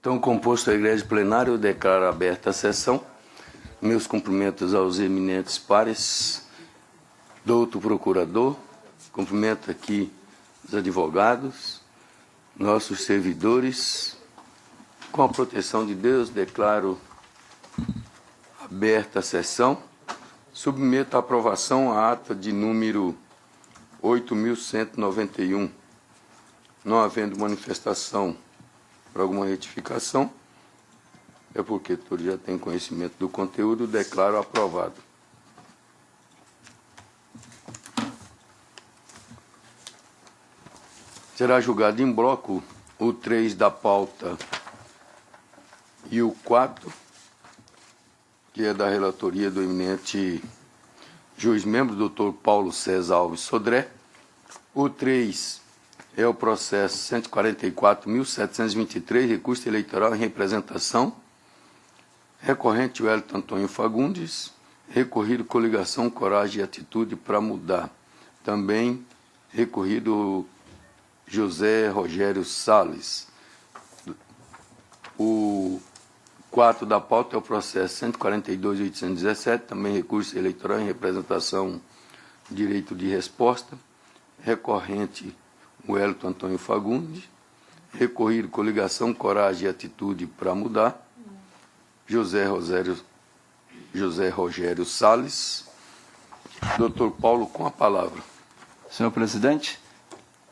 Então, composto a Igreja Plenária, eu declaro aberta a sessão. Meus cumprimentos aos eminentes pares, doutor procurador, cumprimento aqui os advogados, nossos servidores. Com a proteção de Deus, declaro aberta a sessão. Submeto à aprovação a ata de número 8.191. Não havendo manifestação para alguma retificação, é porque todos já têm conhecimento do conteúdo, declaro aprovado. Será julgado em bloco o 3 da pauta e o 4, que é da relatoria do eminente juiz-membro, doutor Paulo César Alves Sodré. O 3 é o processo 144.723, recurso eleitoral em representação, recorrente Wellington Antônio Fagundes, recorrido coligação Coragem e Atitude para Mudar. Também recorrido José Rogério Salles. O 4 da pauta é o processo 142.817, também recurso eleitoral em representação, direito de resposta, recorrente Wellington Antônio Fagundes, recorrido coligação Coragem e Atitude para Mudar, José Rogério Salles. Doutor Paulo, com a palavra. Senhor presidente,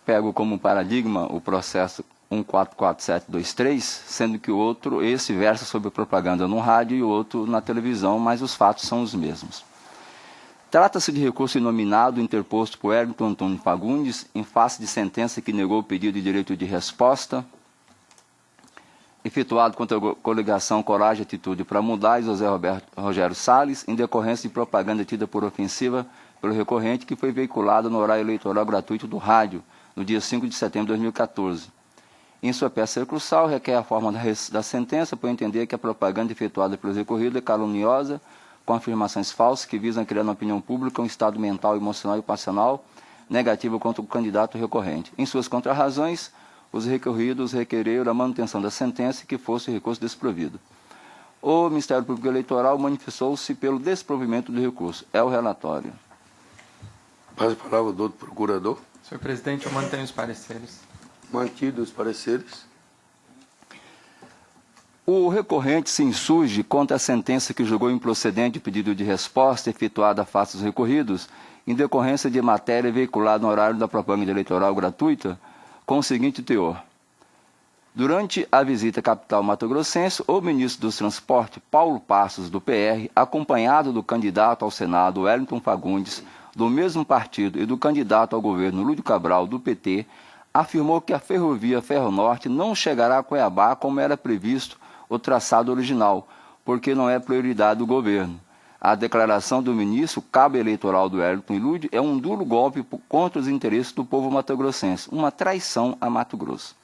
pego como paradigma o processo 144723, sendo que o outro, esse versa sobre propaganda no rádio e o outro na televisão, mas os fatos são os mesmos. Trata-se de recurso inominado interposto por Wellington Antônio Fagundes em face de sentença que negou o pedido de direito de resposta efetuado contra a coligação Coragem e Atitude para Mudar e José Rogério Salles em decorrência de propaganda tida por ofensiva pelo recorrente que foi veiculada no horário eleitoral gratuito do rádio no dia 5 de setembro de 2014. Em sua peça recursal, requer a forma da sentença por entender que a propaganda efetuada pelo recorrido é caluniosa, com afirmações falsas que visam criar na opinião pública um estado mental, emocional e passional negativo contra o candidato recorrente. Em suas contrarrazões, os recorridos requereram a manutenção da sentença e que fosse o recurso desprovido. O Ministério Público Eleitoral manifestou-se pelo desprovimento do recurso. É o relatório. Passa a palavra ao doutor procurador. Senhor presidente, eu mantenho os pareceres. Mantidos os pareceres. O recorrente se insurge contra a sentença que julgou improcedente o pedido de resposta efetuada a face dos recorridos, em decorrência de matéria veiculada no horário da propaganda eleitoral gratuita, com o seguinte teor. Durante a visita à capital mato-grossense, o ministro dos Transportes, Paulo Passos, do PR, acompanhado do candidato ao Senado, Wellington Fagundes, do mesmo partido, e do candidato ao governo, Lúdio Cabral, do PT, afirmou que a ferrovia Ferronorte não chegará a Cuiabá como era previsto o traçado original, porque não é prioridade do governo. A declaração do ministro, cabo eleitoral do Wellington e Lúdio, é um duro golpe contra os interesses do povo mato-grossense, uma traição a Mato Grosso.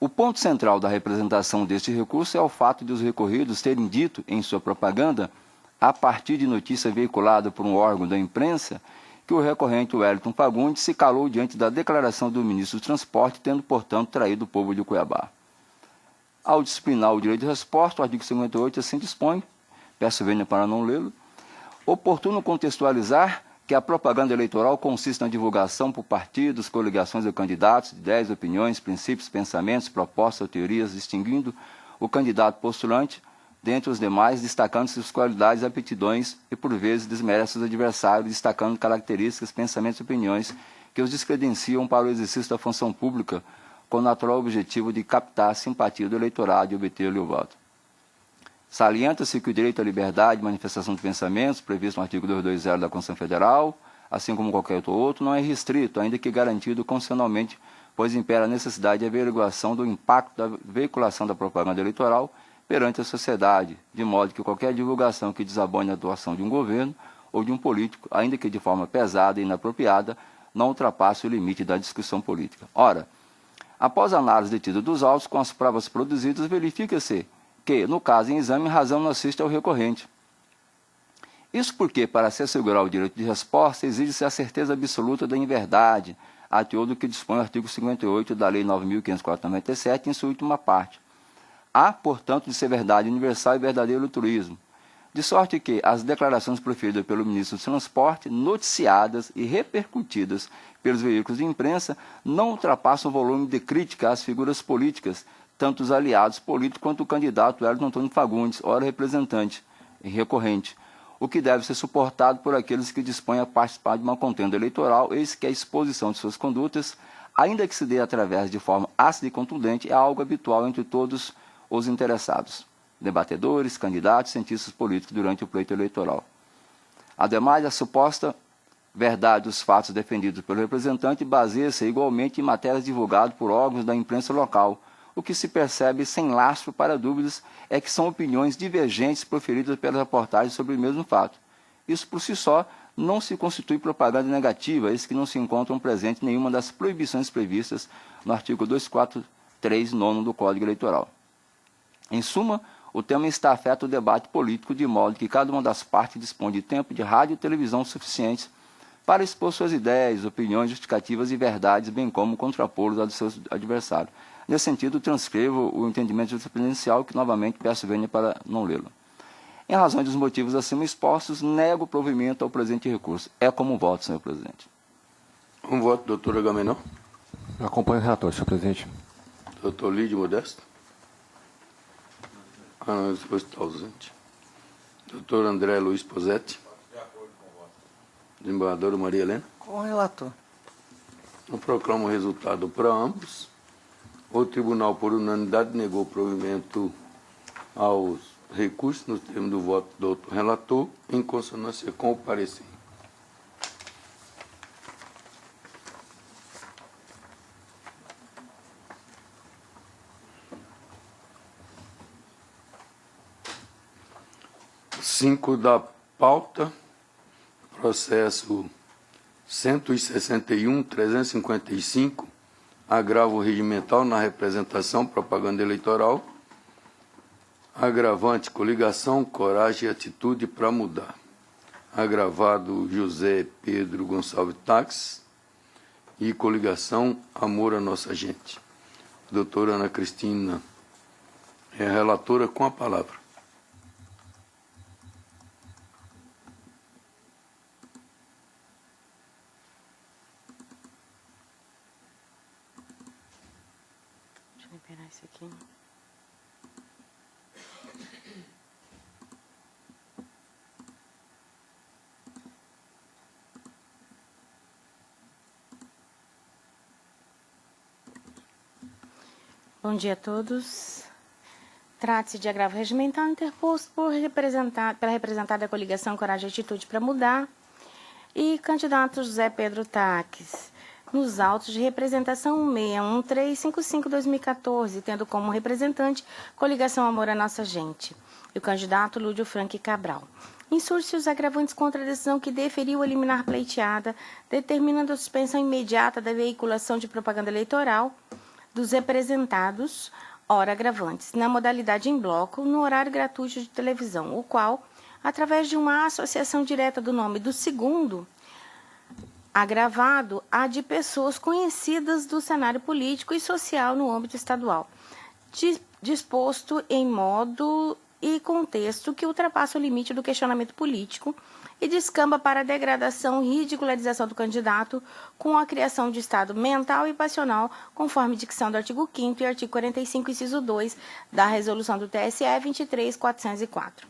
O ponto central da representação deste recurso é o fato de os recorridos terem dito em sua propaganda, a partir de notícia veiculada por um órgão da imprensa, que o recorrente Wellington Fagundes se calou diante da declaração do ministro do Transporte, tendo, portanto, traído o povo de Cuiabá. Ao disciplinar o direito de resposta, o artigo 58 assim dispõe, peço vênia para não lê-lo, oportuno contextualizar que a propaganda eleitoral consiste na divulgação por partidos, coligações ou candidatos de ideias, opiniões, princípios, pensamentos, propostas ou teorias, distinguindo o candidato postulante dentre os demais, destacando suas qualidades e aptidões e, por vezes, desmerece os adversários, destacando características, pensamentos e opiniões que os descredenciam para o exercício da função pública, com o natural objetivo de captar a simpatia do eleitorado e obter-lhe o voto. Salienta-se que o direito à liberdade de manifestação de pensamentos, previsto no artigo 220 da Constituição Federal, assim como qualquer outro, não é restrito, ainda que garantido constitucionalmente, pois impera a necessidade de averiguação do impacto da veiculação da propaganda eleitoral perante a sociedade, de modo que qualquer divulgação que desabone a atuação de um governo ou de um político, ainda que de forma pesada e inapropriada, não ultrapasse o limite da discussão política. Ora, após a análise detida dos autos com as provas produzidas, verifica-se que, no caso em exame, razão não assiste ao recorrente. Isso porque, para se assegurar o direito de resposta, exige-se a certeza absoluta da inverdade, a teor do que dispõe o artigo 58 da Lei 9.504/97, em sua última parte. Há, portanto, de ser verdade universal e verdadeiro o turismo, de sorte que as declarações proferidas pelo ministro do Transporte, noticiadas e repercutidas pelos veículos de imprensa, não ultrapassam o volume de crítica às figuras políticas, tanto os aliados políticos quanto o candidato Wellington Antônio Fagundes, ora representante e recorrente, o que deve ser suportado por aqueles que dispõem a participar de uma contenda eleitoral, eis que a exposição de suas condutas, ainda que se dê através de forma ácida e contundente, é algo habitual entre todos os interessados, debatedores, candidatos, cientistas políticos durante o pleito eleitoral. Ademais, a suposta verdade dos fatos defendidos pelo representante baseia-se igualmente em matérias divulgadas por órgãos da imprensa local. O que se percebe sem lastro para dúvidas é que são opiniões divergentes proferidas pelas reportagens sobre o mesmo fato. Isso por si só não se constitui propaganda negativa, eis que não se encontram presentes nenhuma das proibições previstas no artigo 243, 9º do Código Eleitoral. Em suma, o tema está afeto ao debate político, de modo que cada uma das partes dispõe de tempo de rádio e televisão suficientes para expor suas ideias, opiniões, justificativas e verdades, bem como contrapô-los aos seus adversários. Nesse sentido, transcrevo o entendimento jurisprudencial, que novamente peço vênia para não lê-lo. Em razão dos motivos acima expostos, nego o provimento ao presente recurso. É como voto, senhor presidente. Um voto, doutor Agamenon. Acompanho o relator, senhor presidente. Doutor Lídio Modesto. Não, depois está ausente. Doutor André Luiz Posetti. Desembargadora Maria Helena. Com o relator. Eu proclamo o resultado para ambos. O tribunal, por unanimidade, negou o provimento aos recursos, nos termos do voto do doutor relator, em consonância com o parecer. Cinco da pauta, processo 161.355, agravo regimental na representação, propaganda eleitoral, agravante, coligação, coragem e atitude para mudar, agravado José Pedro Gonçalves Tax e coligação, amor à nossa gente. Doutora Ana Cristina é a relatora, com a palavra. Liberar isso aqui. Bom dia a todos. Trata-se de agravo regimental interposto pela representada da coligação Coragem e Atitude para Mudar e candidato José Pedro Taques, nos autos de representação 61355-2014, tendo como representante coligação Amor à Nossa Gente, e o candidato Lúdio Franque Cabral. Insurge-se os agravantes contra a decisão que deferiu a liminar pleiteada, determinando a suspensão imediata da veiculação de propaganda eleitoral dos representados, ora agravantes, na modalidade em bloco, no horário gratuito de televisão, o qual, através de uma associação direta do nome do segundo agravado, há de pessoas conhecidas do cenário político e social no âmbito estadual, disposto em modo e contexto que ultrapassa o limite do questionamento político e descamba para a degradação e ridicularização do candidato com a criação de estado mental e passional, conforme dicção do artigo 5º e artigo 45, inciso 2, da resolução do TSE 23.404.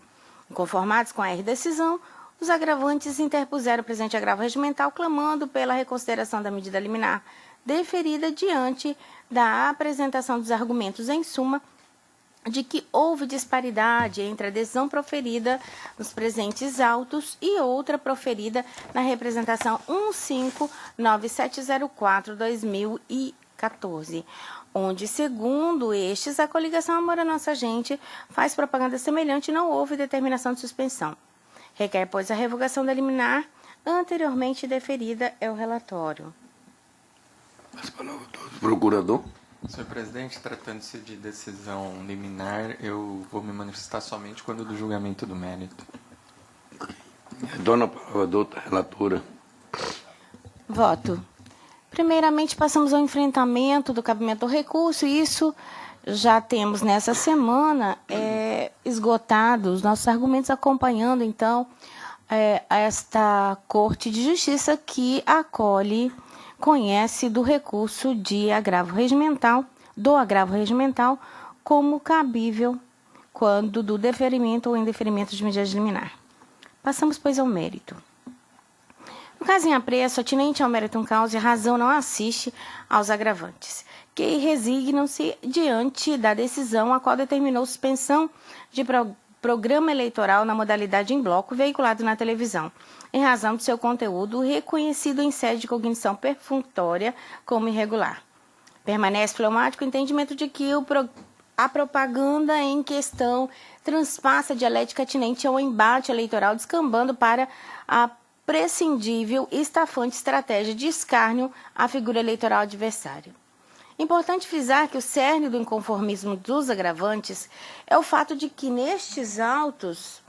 Inconformados com a decisão, os agravantes interpuseram o presente agravo regimental, clamando pela reconsideração da medida liminar deferida diante da apresentação dos argumentos em suma de que houve disparidade entre a decisão proferida nos presentes autos e outra proferida na representação 159704/2014, onde, segundo estes, a coligação Amor à Nossa Gente faz propaganda semelhante e não houve determinação de suspensão. Requer, pois, a revogação da liminar anteriormente deferida é o relatório. As palavras do procurador. Senhor presidente, tratando-se de decisão liminar, eu vou me manifestar somente quando do julgamento do mérito. Dona palavra, doutora relatora. Voto. Primeiramente, passamos ao enfrentamento do cabimento do recurso, e isso já temos nessa semana esgotado os nossos argumentos, acompanhando, então, esta Corte de Justiça que conhece do recurso de agravo regimental, como cabível quando do deferimento ou indeferimento de medida liminar. Passamos, pois, ao mérito. No caso em apreço, atinente ao méritum causa, a razão não assiste aos agravantes, que resignam-se diante da decisão a qual determinou suspensão de programa eleitoral na modalidade em bloco veiculado na televisão, em razão do seu conteúdo reconhecido em sede de cognição perfunctória como irregular. Permanece fleumático o entendimento de que a propaganda em questão transpassa a dialética atinente ao embate eleitoral, descambando para a prescindível e estafante estratégia de escárnio à figura eleitoral adversária. Importante frisar que o cerne do inconformismo dos agravantes é o fato de que nestes autos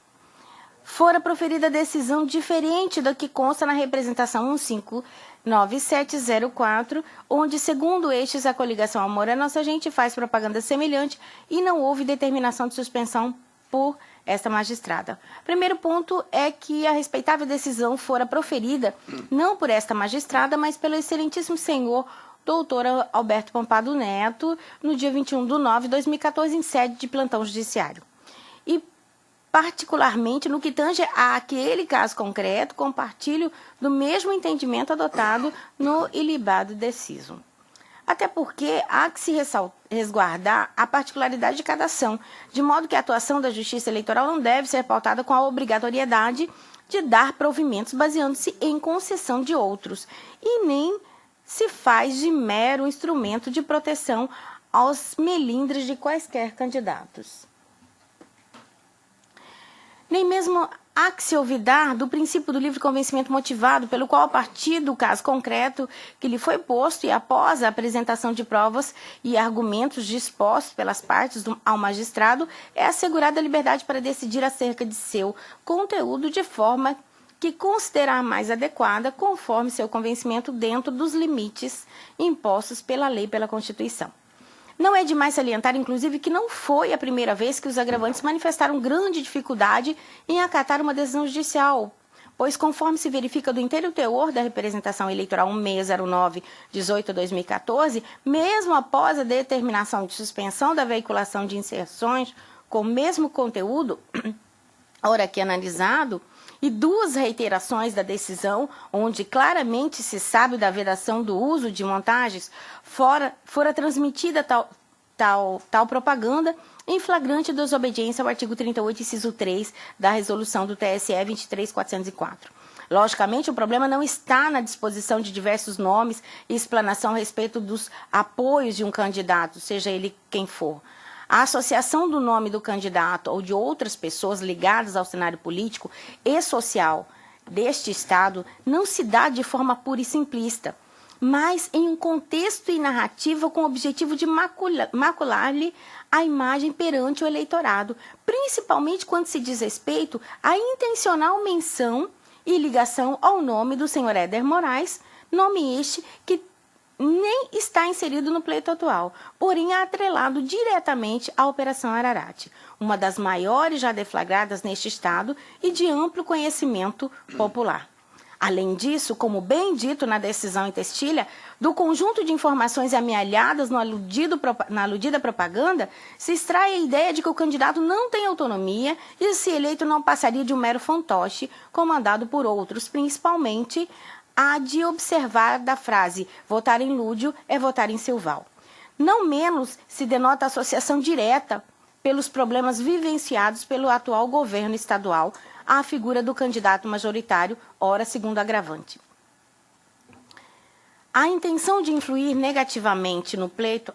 fora proferida decisão diferente da que consta na representação 159704, onde, segundo estes, a coligação Amor é Nossa Gente faz propaganda semelhante e não houve determinação de suspensão por esta magistrada. Primeiro ponto é que a respeitável decisão fora proferida não por esta magistrada, mas pelo excelentíssimo senhor doutor Alberto Pompado Neto, no dia 21/9/2014, em sede de plantão judiciário. E, particularmente, no que tange àquele caso concreto, compartilho do mesmo entendimento adotado no ilibado deciso. Até porque há que se resguardar a particularidade de cada ação, de modo que a atuação da Justiça Eleitoral não deve ser pautada com a obrigatoriedade de dar provimentos baseando-se em concessão de outros, e nem se faz de mero instrumento de proteção aos melindres de quaisquer candidatos. Nem mesmo há que se olvidar do princípio do livre convencimento motivado, pelo qual, a partir do caso concreto que lhe foi posto e após a apresentação de provas e argumentos dispostos pelas partes ao magistrado, é assegurada a liberdade para decidir acerca de seu conteúdo de forma que considerar mais adequada, conforme seu convencimento, dentro dos limites impostos pela lei e pela Constituição. Não é demais salientar, inclusive, que não foi a primeira vez que os agravantes manifestaram grande dificuldade em acatar uma decisão judicial, pois, conforme se verifica do inteiro teor da representação eleitoral 1609/18/2014, mesmo após a determinação de suspensão da veiculação de inserções com o mesmo conteúdo, ora aqui analisado, e 2 reiterações da decisão, onde claramente se sabe da vedação do uso de montagens, fora transmitida tal propaganda em flagrante desobediência ao artigo 38, inciso 3 da resolução do TSE 23404. Logicamente, o problema não está na disposição de diversos nomes e explanação a respeito dos apoios de um candidato, seja ele quem for. A associação do nome do candidato ou de outras pessoas ligadas ao cenário político e social deste Estado não se dá de forma pura e simplista, mas em um contexto e narrativa com o objetivo de macular-lhe a imagem perante o eleitorado, principalmente quando se diz respeito à intencional menção e ligação ao nome do senhor Éder Moraes, nome este que nem está inserido no pleito atual, porém atrelado diretamente à Operação Ararate, uma das maiores já deflagradas neste Estado e de amplo conhecimento popular. Além disso, como bem dito na decisão em Testilha, do conjunto de informações amealhadas na aludida propaganda, se extrai a ideia de que o candidato não tem autonomia e, se eleito, não passaria de um mero fantoche, comandado por outros, principalmente há de observar da frase votar em Lúdio é votar em Silval. Não menos se denota associação direta pelos problemas vivenciados pelo atual governo estadual à figura do candidato majoritário, ora segundo agravante. A intenção de influir negativamente no pleito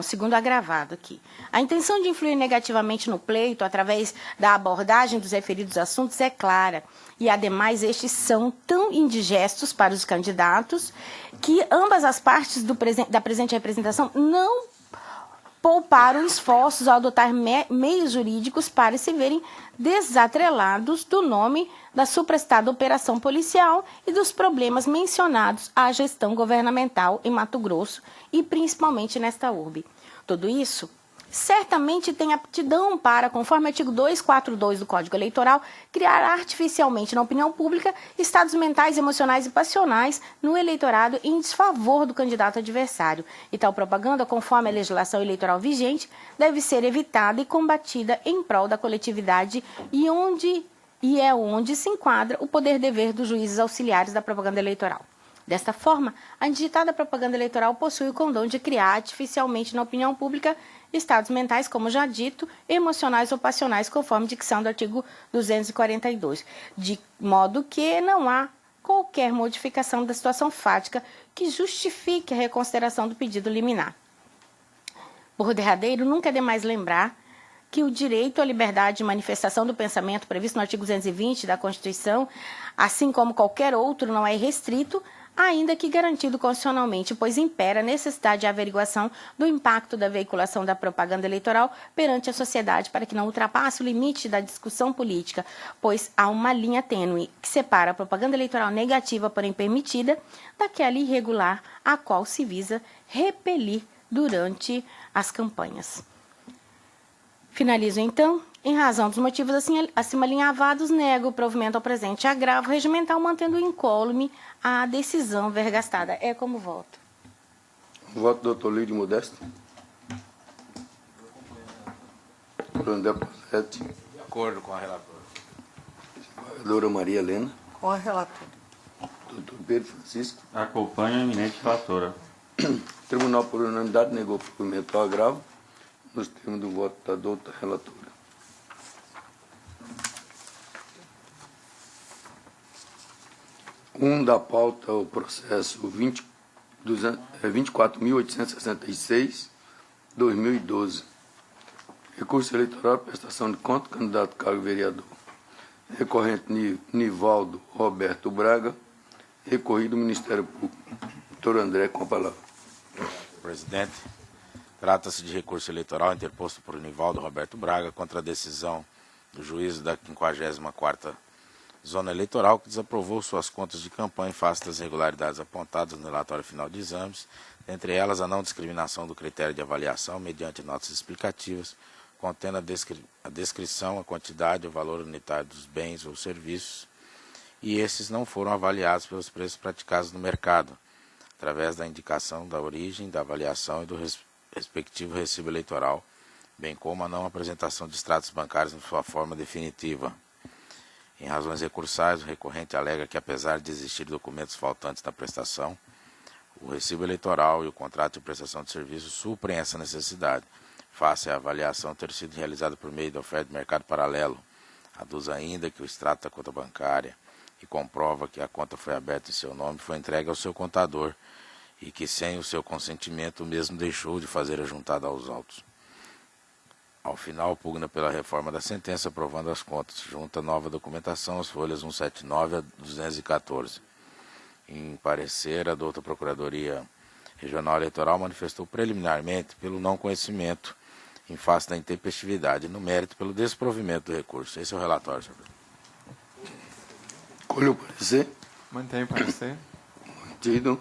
segundo agravado aqui. A intenção de influir negativamente no pleito através da abordagem dos referidos assuntos é clara, e ademais estes são tão indigestos para os candidatos que ambas as partes da presente representação não pouparam esforços ao adotar meios jurídicos para se verem desatrelados do nome da suprastada operação policial e dos problemas mencionados à gestão governamental em Mato Grosso e principalmente nesta urbe. Tudo isso certamente tem aptidão para, conforme o artigo 242 do Código Eleitoral, criar artificialmente na opinião pública estados mentais, emocionais e passionais no eleitorado em desfavor do candidato adversário. E tal propaganda, conforme a legislação eleitoral vigente, deve ser evitada e combatida em prol da coletividade e é onde se enquadra o poder-dever dos juízes auxiliares da propaganda eleitoral. Desta forma, a indigitada propaganda eleitoral possui o condão de criar artificialmente na opinião pública estados mentais, como já dito, emocionais ou passionais, conforme dicção do artigo 242, de modo que não há qualquer modificação da situação fática que justifique a reconsideração do pedido liminar. Por derradeiro, nunca é demais lembrar que o direito à liberdade de manifestação do pensamento previsto no artigo 220 da Constituição, assim como qualquer outro, não é restrito, ainda que garantido constitucionalmente, pois impera a necessidade de averiguação do impacto da veiculação da propaganda eleitoral perante a sociedade para que não ultrapasse o limite da discussão política, pois há uma linha tênue que separa a propaganda eleitoral negativa, porém permitida, daquela irregular a qual se visa repelir durante as campanhas. Finalizo, então. Em razão dos motivos acima alinhavados, nego o provimento ao presente agravo regimental, mantendo incólume a decisão vergastada. É como voto. Voto do Dr. Lídio Modesto. André Posetti. De acordo com a relatora. Vereadora Maria Helena. Com a relatora. Dr. Pedro Francisco. Acompanho a eminente relatora. O Tribunal, por unanimidade, negou o provimento ao agravo, nos termos do voto da doutora relatora. Da pauta, o processo 24.866/2012. Recurso eleitoral, prestação de conta, candidato cargo vereador. Recorrente Nivaldo Roberto Braga. Recorrido Ministério Público. Doutor André, com a palavra. Presidente, trata-se de recurso eleitoral interposto por Nivaldo Roberto Braga contra a decisão do juízo da 54ª Zona Eleitoral, que desaprovou suas contas de campanha em face das irregularidades apontadas no relatório final de exames, entre elas a não discriminação do critério de avaliação mediante notas explicativas, contendo a descrição, a quantidade, o valor unitário dos bens ou serviços, e esses não foram avaliados pelos preços praticados no mercado, através da indicação da origem, da avaliação e do respectivo recibo eleitoral, bem como a não apresentação de extratos bancários em sua forma definitiva. Em razões recursais, o recorrente alega que, apesar de existir documentos faltantes na prestação, o recibo eleitoral e o contrato de prestação de serviço suprem essa necessidade, face à avaliação ter sido realizada por meio da oferta de mercado paralelo. Aduz ainda que o extrato da conta bancária e comprova que a conta foi aberta em seu nome foi entregue ao seu contador e que, sem o seu consentimento, o mesmo deixou de fazer a juntada aos autos. Ao final, pugna pela reforma da sentença, aprovando as contas, junta nova documentação, as folhas 179 a 214. Em parecer, a douta Procuradoria Regional Eleitoral manifestou preliminarmente pelo não conhecimento em face da intempestividade, no mérito pelo desprovimento do recurso. Esse é o relatório, senhor presidente. Colhe o parecer. Mantém o parecer. Mantido.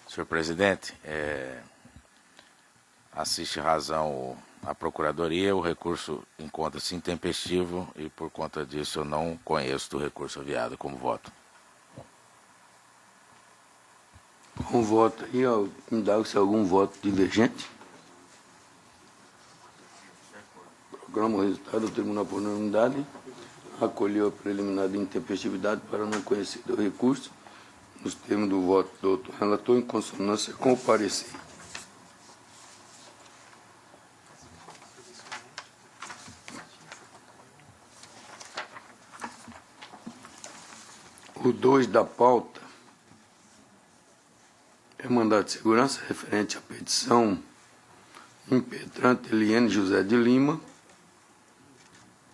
Senhor presidente, assiste razão a Procuradoria, o recurso encontra-se intempestivo e, por conta disso, eu não conheço do recurso aviado como voto. Com voto aí, indago-se algum voto divergente. Programa o resultado do Tribunal por unanimidade. Acolheu a preliminar de intempestividade para não conhecer do recurso, nos termos do voto do doutor relator, em consonância com o parecer. O 2 da pauta é mandado de segurança referente à petição impetrante Eliane José de Lima,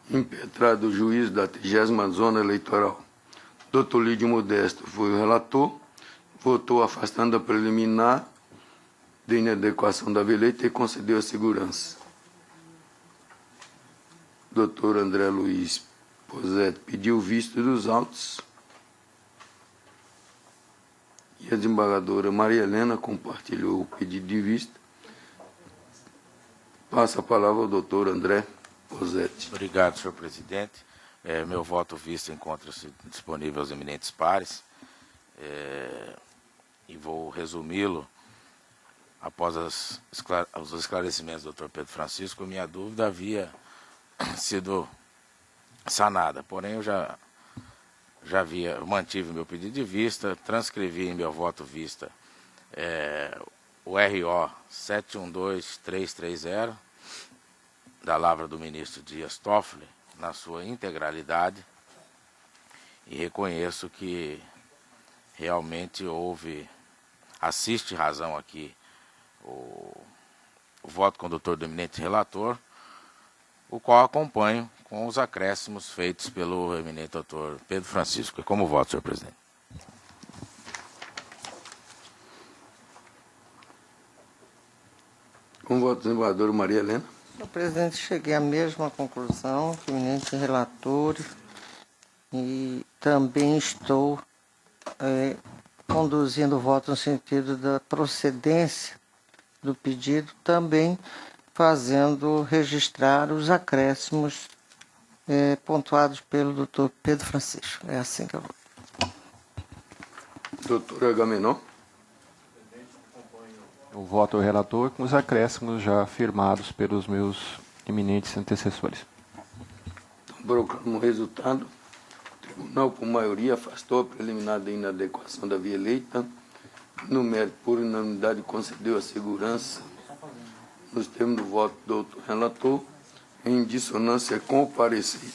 impetrado o juízo da 30ª Zona Eleitoral. Dr. Lídio Modesto foi o relator, votou afastando a preliminar de inadequação da via eleita e concedeu a segurança. Dr. André Luiz Posetti pediu visto dos autos e a desembargadora Maria Helena compartilhou o pedido de vista. Passa a palavra ao doutor André Posetti. Obrigado, senhor presidente. Meu voto visto encontra-se disponível aos eminentes pares e vou resumi-lo após os esclarecimentos do doutor Pedro Francisco. Minha dúvida havia sido sanada, porém eu já mantive meu pedido de vista, transcrevi em meu voto vista o RO 712330 da lavra do ministro Dias Toffoli na sua integralidade e reconheço que realmente assiste razão aqui o voto condutor do eminente relator, o qual acompanho com os acréscimos feitos pelo eminente doutor Pedro Francisco. E como voto, senhor presidente? Com voto do desembargador Maria Helena. Senhor presidente, cheguei à mesma conclusão que o eminente relator e também estou conduzindo o voto no sentido da procedência do pedido, também fazendo registrar os acréscimos pontuados pelo doutor Pedro Francisco. É assim que eu vou. Doutor Agamenon. Eu voto ao relator com os acréscimos já firmados pelos meus eminentes antecessores. Então, proclamo o resultado. O tribunal, por maioria, afastou a preliminar da inadequação da via eleita. No mérito, por unanimidade, concedeu a segurança nos termos do voto do doutor relator, em dissonância com o parecer.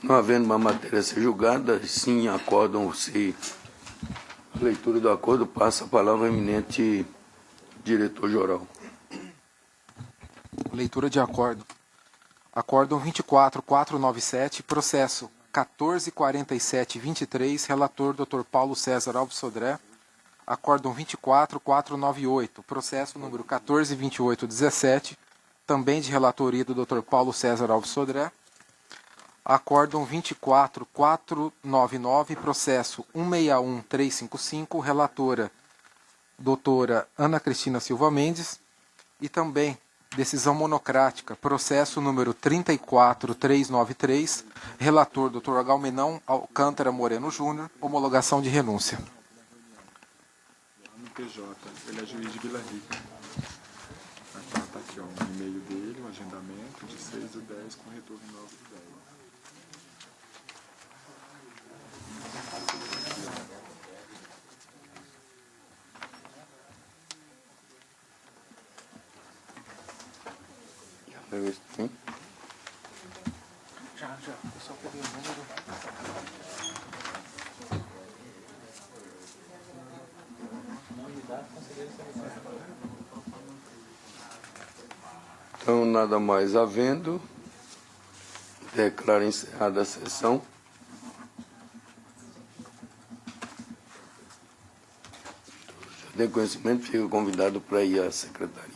Não havendo uma matéria a ser julgada, sim acordam-se a leitura do acordo, passa a palavra ao eminente diretor-geral. Leitura de acordo. Acórdão 24497, processo 144723, relator Dr. Paulo César Alves Sodré. Acórdão 24498, processo número 142817, também de relatoria do Dr. Paulo César Alves Sodré. Acórdão 24499, processo 161355, relatora doutora Ana Cristina Silva Mendes. E também decisão monocrática, processo número 34393, relator Dr. Agalmenão Alcântara Moreno Júnior, homologação de renúncia. No PJ, ele é juiz de Vila Rica. Tá aqui, ó, o e-mail dele, o agendamento de 6/10 com retorno 9/10. Já, eu só peguei o número. Então, nada mais havendo, declaro encerrada a sessão. Já tem conhecimento, fica convidado para ir à secretaria.